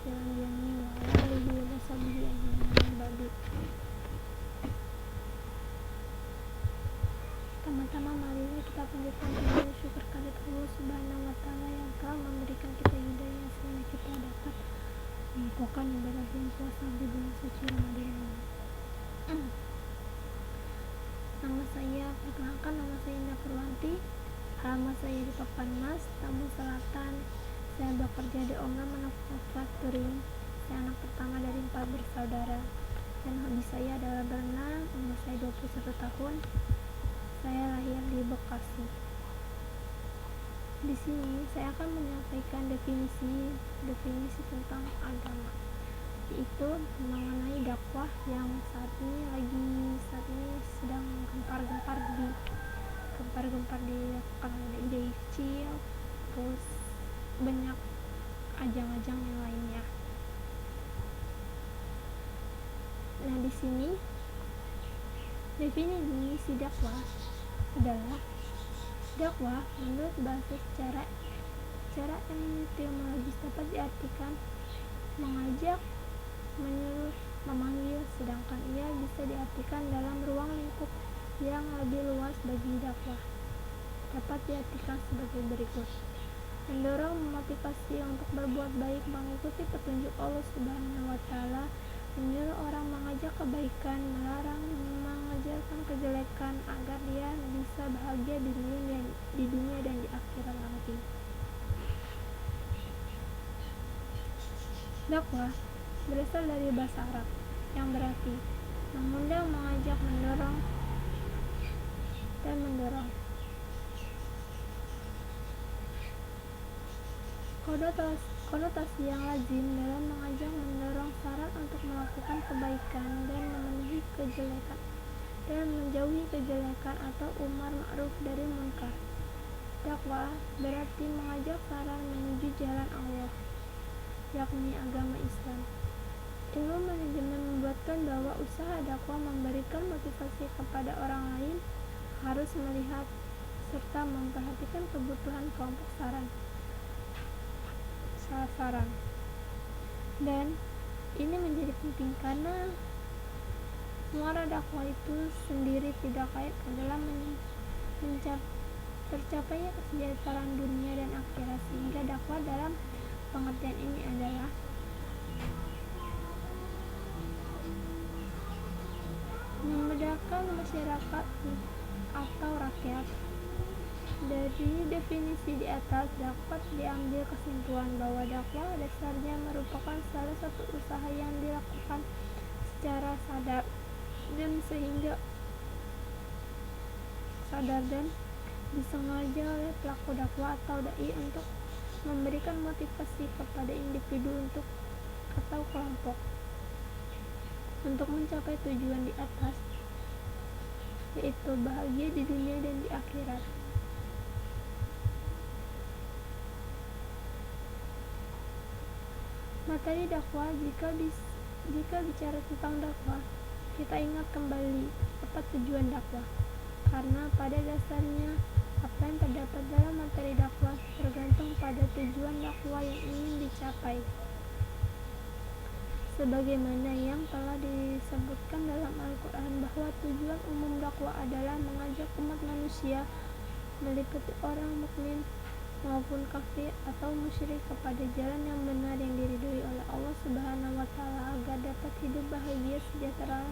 selanjutnya wa alihi wa sahbihi ajma'in ba'du. Pertama-tama marilah kita panjatkan puji syukur kehadirat Allah Subhanahu wa taala yang telah memberikan kita hidayah sehingga kita dapat melakukan ibadah puasa di bulan suci Ramadan ini. Perkenalkan nama saya Indah Purwanti. Alamat saya di Papan Mas, Tambun Selatan. Saya bekerja di Omna Manufacturing. Saya anak pertama dari 4 bersaudara. Dan hobi saya adalah berenang. Umur saya 21 tahun. Saya lahir di Bekasi. Di sini saya akan menyampaikan definisi tentang agama, yaitu mengenai dakwah yang saat ini sedang gempar-gempar dilakukan oleh IDIC, terus banyak ajang-ajang yang lainnya. Nah, di sini definisi dakwah adalah dakwah menurut bahasa secara etimologis dapat diartikan mengajak, menyuruh, memanggil, sedangkan ia bisa diartikan dalam ruang lingkup yang lebih luas bagi dakwah. Dapat diartikan sebagai berikut: mendorong, memotivasi untuk berbuat baik, mengikuti petunjuk Allah Subhanahu wa taala, menyuruh orang mengajak kebaikan, melarang mengajarkan kejelekan agar dia bisa bahagia di dunia dan di akhirat nanti. Dakwah berasal dari bahasa Arab yang berarti mengundang, mengajak, mendorong, dan mendorong. Konotasi yang lazim dalam mengajak, mendorong syarat untuk melakukan kebaikan dan memenuhi kejelekan dan menjauhi kejelekan atau amar ma'ruf dari munkar. Dakwah berarti mengajak saran menuju jalan Allah, yakni agama Islam. Ilmu manajemen membuatkan bahwa usaha dakwah memberikan motivasi kepada orang lain harus melihat serta memperhatikan kebutuhan kelompok sasaran. Dan ini menjadi penting karena muara dakwah itu sendiri tidak kait adalah tercapainya kesejahteraan dunia dan akhirat, sehingga dakwah dalam pengertian ini adalah membedakan masyarakat atau rakyat. Dari definisi di atas dapat diambil kesimpulan bahwa dakwah dasarnya merupakan salah satu usaha yang dilakukan secara sadar dan disengaja oleh pelaku dakwah atau dai untuk memberikan motivasi kepada individu atau kelompok untuk mencapai tujuan di atas, yaitu bahagia di dunia dan di akhirat. Materi dakwah, jika bicara tentang dakwah, kita ingat kembali apa tujuan dakwah, karena pada dasarnya apa yang terdapat dalam materi dakwah tergantung pada tujuan dakwah yang ingin dicapai. Sebagaimana yang telah disebutkan dalam Al-Quran bahwa tujuan umum dakwah adalah mengajak umat manusia, meliputi orang mukmin maupun kafir atau musyrik, kepada jalan yang benar yang diridhoi oleh Allah Subhanahu wa taala agar dapat hidup bahagia sejahtera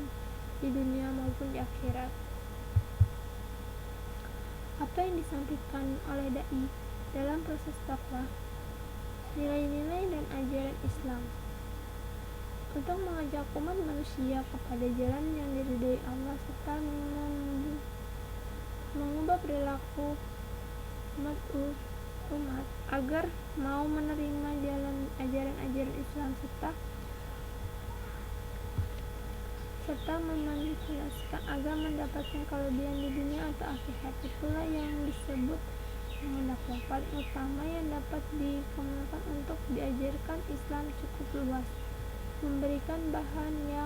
di dunia maupun di akhirat. Apa yang disampaikan oleh dai dalam proses dakwah? Nilai-nilai dan ajaran Islam untuk mengajak umat manusia kepada jalan yang diridhoi Allah serta mengubah perilaku umat agar mau menerima jalan ajaran Islam serta memanipulasikan agar mendapatkan kelebihan di dunia atau akhirat. Itulah yang disebut dengan dakwah. Paling utama yang dapat dikemukakan untuk diajarkan Islam cukup luas, memberikan bahannya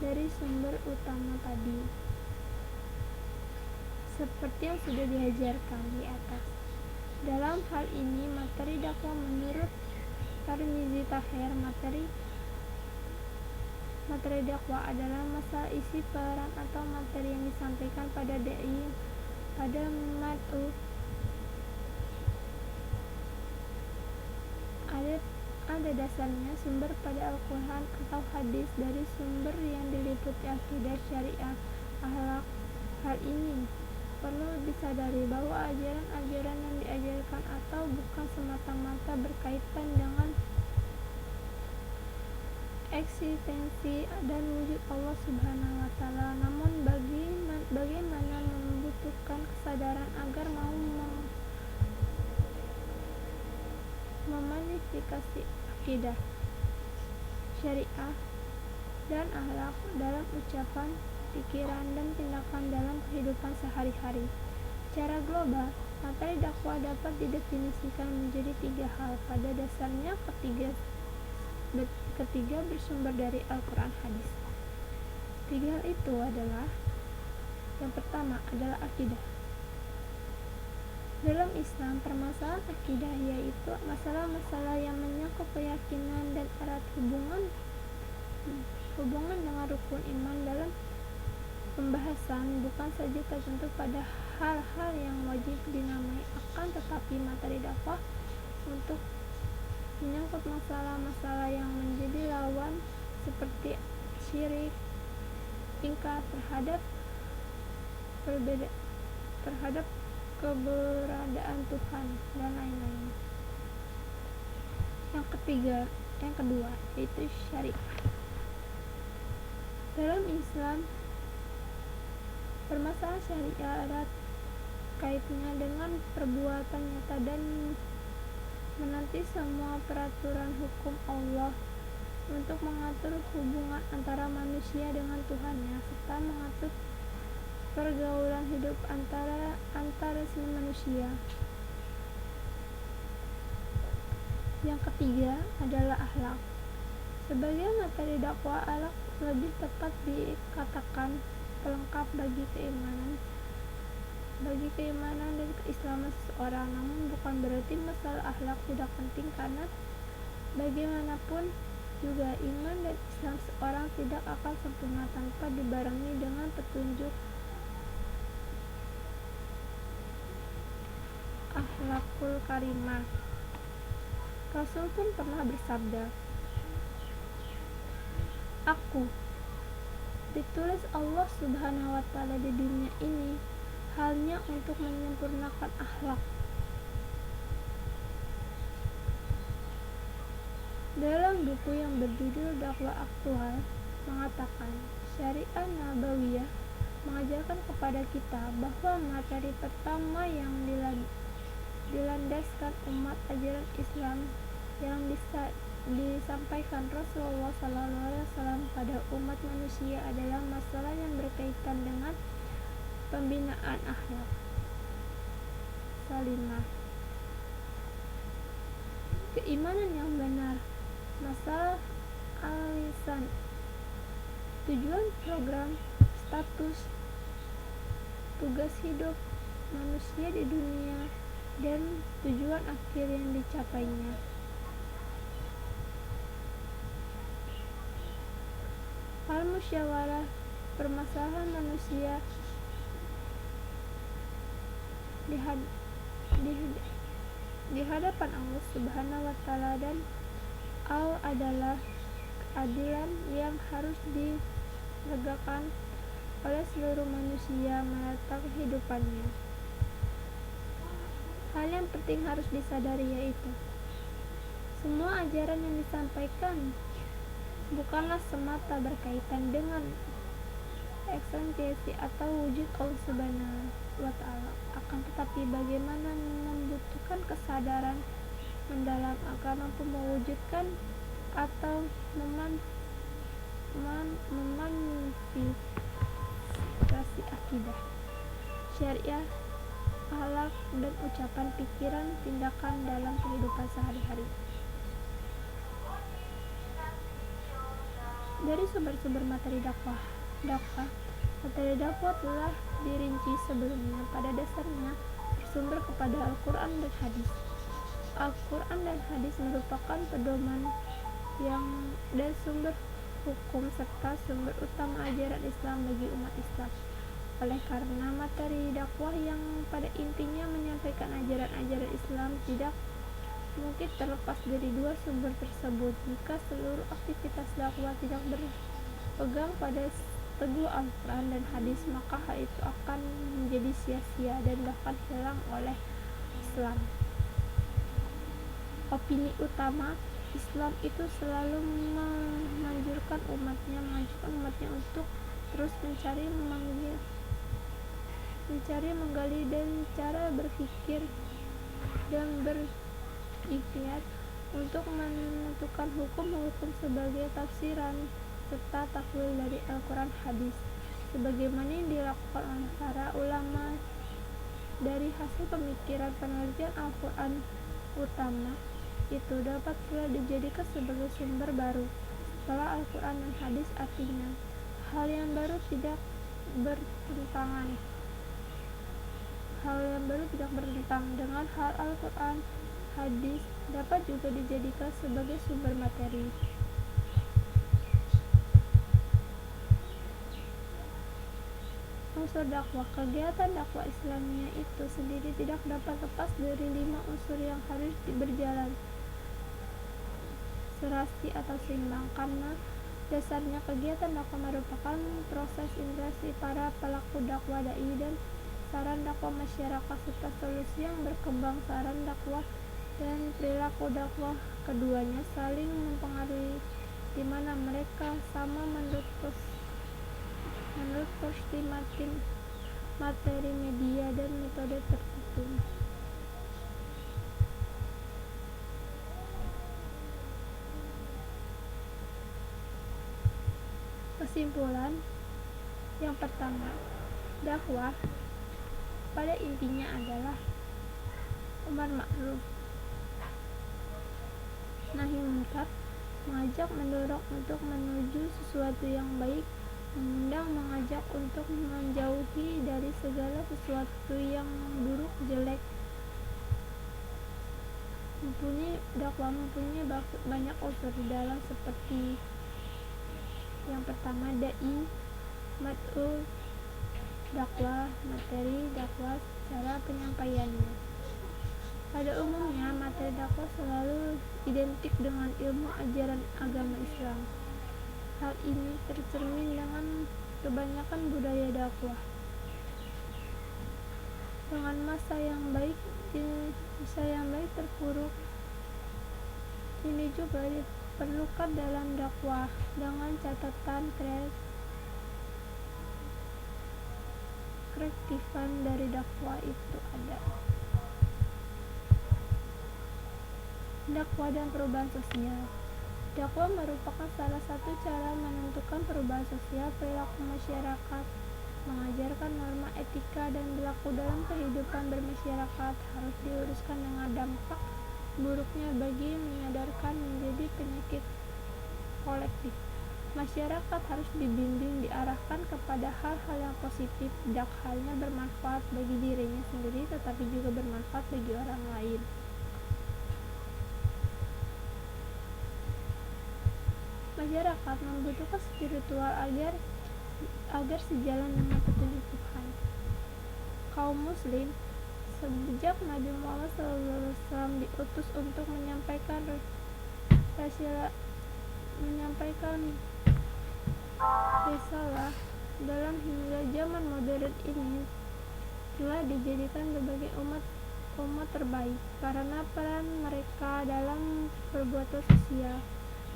dari sumber utama tadi, seperti yang sudah diajarkan di atas. Dalam hal ini, materi dakwah menurut Tarmizi Tahir, materi dakwah adalah masalah isi peran atau materi yang disampaikan pada dai, pada mad'u. Ada dasarnya sumber pada Al-Quran atau hadis dari sumber yang diliputi akidah, syariah, akhlak. Hal ini perlu disadari bahwa ajaran-ajaran yang diajarkan atau bukan semata-mata berkaitan dengan eksistensi dan wujud Allah Subhanahu wa Ta'ala, namun bagaimana membutuhkan kesadaran agar mau memanifikasi akidah, syariah, dan akhlak dalam ucapan, pikiran, dan tindakan dalam kehidupan sehari-hari. Secara global, materi dakwah dapat didefinisikan menjadi 3 hal. Pada dasarnya, ketiga bersumber dari Al-Quran hadis. 3 hal itu adalah: yang pertama adalah akidah. Dalam Islam, permasalahan akidah yaitu masalah-masalah yang menyangkut keyakinan dan erat hubungan dengan rukun iman. Dalam pembahasan bukan saja tertentu pada hal-hal yang wajib dinamai, akan tetapi materi dakwah untuk menyangkut masalah-masalah yang menjadi lawan seperti syirik, ingkar terhadap keberadaan Tuhan, dan lain-lain. Yang kedua yaitu syariah. Dalam Islam, permasalahan syariah erat kaitnya dengan perbuatan nyata dan menanti semua peraturan hukum Allah untuk mengatur hubungan antara manusia dengan Tuhannya, serta mengatur pergaulan hidup antara semua manusia. Yang ketiga adalah akhlak. Sebagai materi dakwah, akhlak lebih tepat dikatakan pelengkap bagi keimanan dan keislaman seseorang. Namun bukan berarti masalah akhlak tidak penting, karena bagaimanapun juga iman dan Islam seseorang tidak akan sempurna tanpa dibarengi dengan petunjuk akhlakul karimah. Rasul pun pernah bersabda, "Aku ditulis Allah Subhanahu wa Ta'ala di dunia ini halnya untuk menyempurnakan akhlak." Dalam buku yang berjudul Dakwah Aktual mengatakan, Syariah Nabawiyah mengajarkan kepada kita bahwa materi pertama yang dilandaskan umat ajaran Islam yang disampaikan Rasulullah SAW pada umat manusia adalah masalah yang berkaitan dengan pembinaan akhlak salimah, keimanan yang benar, masalah al-lisan, tujuan program, status, tugas hidup manusia di dunia, dan tujuan akhir yang dicapainya. Al-musyawarah, permasalahan manusia di hadapan Allah Subhanahu wa Ta'ala, dan adalah keadilan yang harus ditegakkan oleh seluruh manusia merata kehidupannya. Hal yang penting harus disadari yaitu semua ajaran yang disampaikan bukanlah semata berkaitan dengan eksistensi atau wujud Allah Subhanahu wa Ta'ala, akan tetapi bagaimana membutuhkan kesadaran mendalam agar mampu mewujudkan atau memanifestasi akidah, syariah, akhlak, dan ucapan, pikiran, tindakan dalam kehidupan sehari-hari. Dari sumber-sumber materi dakwah telah dirinci sebelumnya. Pada dasarnya, bersumber kepada Al-Quran dan hadis. Al-Quran dan hadis merupakan pedoman dan sumber hukum serta sumber utama ajaran Islam bagi umat Islam. Oleh karena materi dakwah yang pada intinya menyampaikan ajaran-ajaran Islam tidak mungkin terlepas dari dua sumber tersebut. Jika seluruh aktivitas dakwah tidak berpegang pada teguh Al-Quran dan hadis, maka hal itu akan menjadi sia-sia dan bahkan hilang oleh Islam. Opini utama Islam itu selalu menganjurkan umatnya untuk terus menggali dan cara berpikir dan berikhtiar untuk menentukan hukum-hukum sebagai tafsiran serta takwil dari Al-Quran hadis, sebagaimana yang dilakukan oleh para ulama. Dari hasil pemikiran penelitian Al-Quran utama itu dapat pula dijadikan sebagai sumber baru setelah Al-Quran dan hadis, artinya hal yang baru tidak bertentangan dengan hal Al-Quran hadis dapat juga dijadikan sebagai sumber materi. Unsur dakwah. Kegiatan dakwah Islamiyah itu sendiri tidak dapat lepas dari 5 unsur yang harus berjalan serasi atau seimbang, karena dasarnya kegiatan dakwah merupakan proses interaksi para pelaku dakwah, dai dan saran dakwah masyarakat, serta solusi yang berkembang. Saran dakwah dan perilaku dakwah keduanya saling mempengaruhi, di mana mereka sama menurut porsi materi, media, dan metode tertentu. Kesimpulan yang pertama, dakwah pada intinya adalah amar ma'ruf nahi munkar, mengajak, mendorong untuk menuju sesuatu yang baik, mengundang, mengajak untuk menjauhi dari segala sesuatu yang buruk, jelek. Dakwah mempunyai banyak unsur di dalam, seperti yang pertama dai, mad'u, dakwah, materi dakwah, cara penyampaiannya. Pada umumnya, materi dakwah selalu identik dengan ilmu ajaran agama Islam. Hal ini tercermin dengan kebanyakan budaya dakwah dengan masa yang baik terpuruk. Ini juga diperlukan dalam dakwah, dengan catatan kreatifan dari dakwah itu ada dakwah dan perubahan sosial. Dakwah merupakan salah satu cara menentukan perubahan sosial perilaku masyarakat. Mengajarkan norma etika dan berlaku dalam kehidupan bermasyarakat harus diuruskan dengan dampak buruknya bagi menyadarkan menjadi penyakit kolektif. Masyarakat harus dibimbing, diarahkan kepada hal-hal yang positif, tidak hanya bermanfaat bagi dirinya sendiri tetapi juga bermanfaat bagi orang lain. Masyarakat membutuhkan spiritual agar sejalan dengan petunjuk Tuhan. Kaum muslim sejak Nabi Muhammad SAW diutus untuk menyampaikan risalah dalam hingga zaman modern ini telah dijadikan sebagai umat terbaik karena peran mereka dalam perbuatan sosial.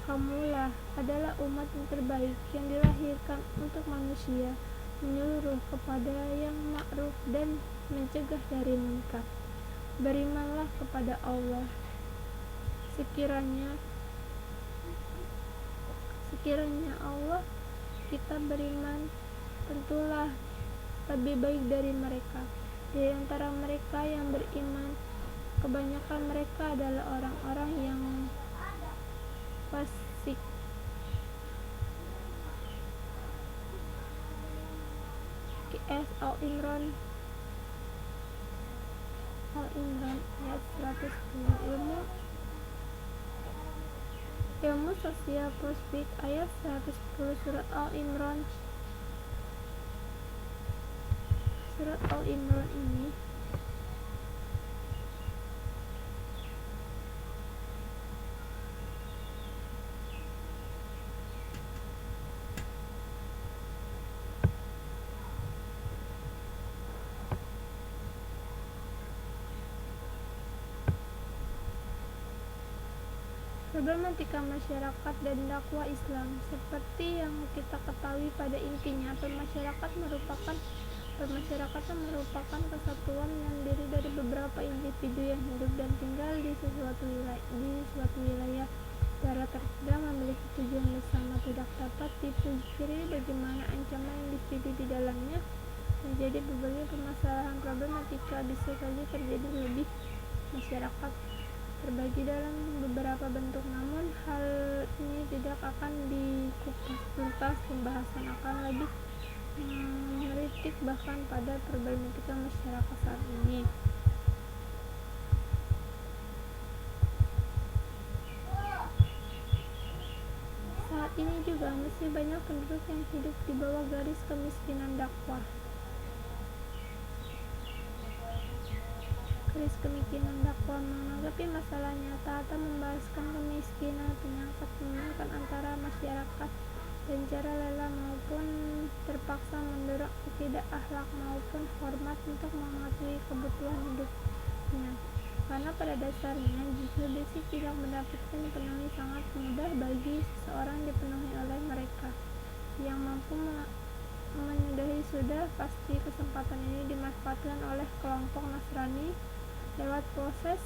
Kamulah adalah umat yang terbaik yang dilahirkan untuk manusia, menyuruh kepada yang ma'ruf dan mencegah dari munkar. Berimanlah kepada Allah. Sekiranya Allah kita beriman, tentulah lebih baik dari mereka. Di antara mereka yang beriman, kebanyakan mereka adalah orang-orang yang fasik. Al-Imran Al-Imran ayat 110, ilmu sosial prospek ayat 110 Surat Al-Imran ini problematika masyarakat dan dakwah Islam. Seperti yang kita ketahui pada intinya, permasyarakatan merupakan kesatuan yang terdiri dari beberapa individu yang hidup dan tinggal di suatu wilayah secara terpendam memiliki tujuan bersama. Tidak dapat dipungkiri bagaimana ancaman individu di dalamnya menjadi berbagai permasalahan problematika bisa saja terjadi. Lebih masyarakat terbagi dalam beberapa bentuk, namun hal ini tidak akan dikupas tuntas. Pembahasan akan lebih meritik bahkan pada problematika masyarakat saat ini. Saat ini juga masih banyak penduduk yang hidup di bawah garis kemiskinan dakwah. Menanggapi masalah nyata atau membahaskan kemiskinan, mengangkat antara masyarakat dan cara rela maupun terpaksa mendorong akidah akhlak maupun hormat untuk mematuhi kebutuhan hidupnya. Karena pada dasarnya jika basic tidak mendapatkan dipenuhi, sangat mudah bagi seseorang dipenuhi oleh mereka yang mampu menyudahi. Sudah pasti kesempatan ini dimanfaatkan oleh kelompok Nasrani lewat proses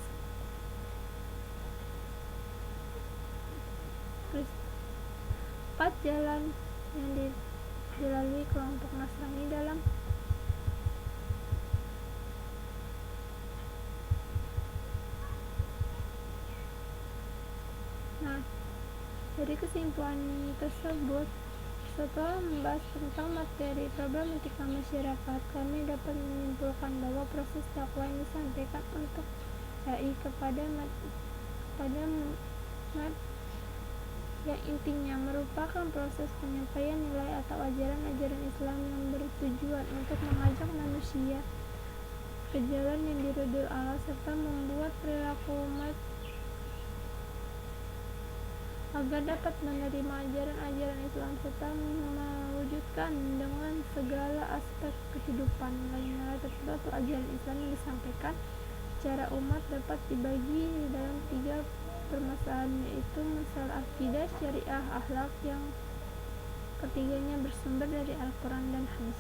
empat jalan yang dilalui kelompok Nasrani dalam dari kesimpulan tersebut, setelah membahas tentang materi problematika masyarakat, kami dapat menyimpulkan bahwa proses dakwah yang disampaikan untuk dai kepada umat yang intinya merupakan proses penyampaian nilai atau ajaran-ajaran Islam yang bertujuan untuk mengajak manusia ke jalan yang diridhoi Allah serta membuat perilaku umat agar dapat menerima ajaran-ajaran Islam serta mewujudkan dengan segala aspek kehidupan. Nilai-nilai tertentu ajaran Islam yang disampaikan secara umat dapat dibagi dalam 3 permasalahan, yaitu masalah akidah, syariah, akhlak. Yang ketiganya bersumber dari Al-Quran dan Hadis.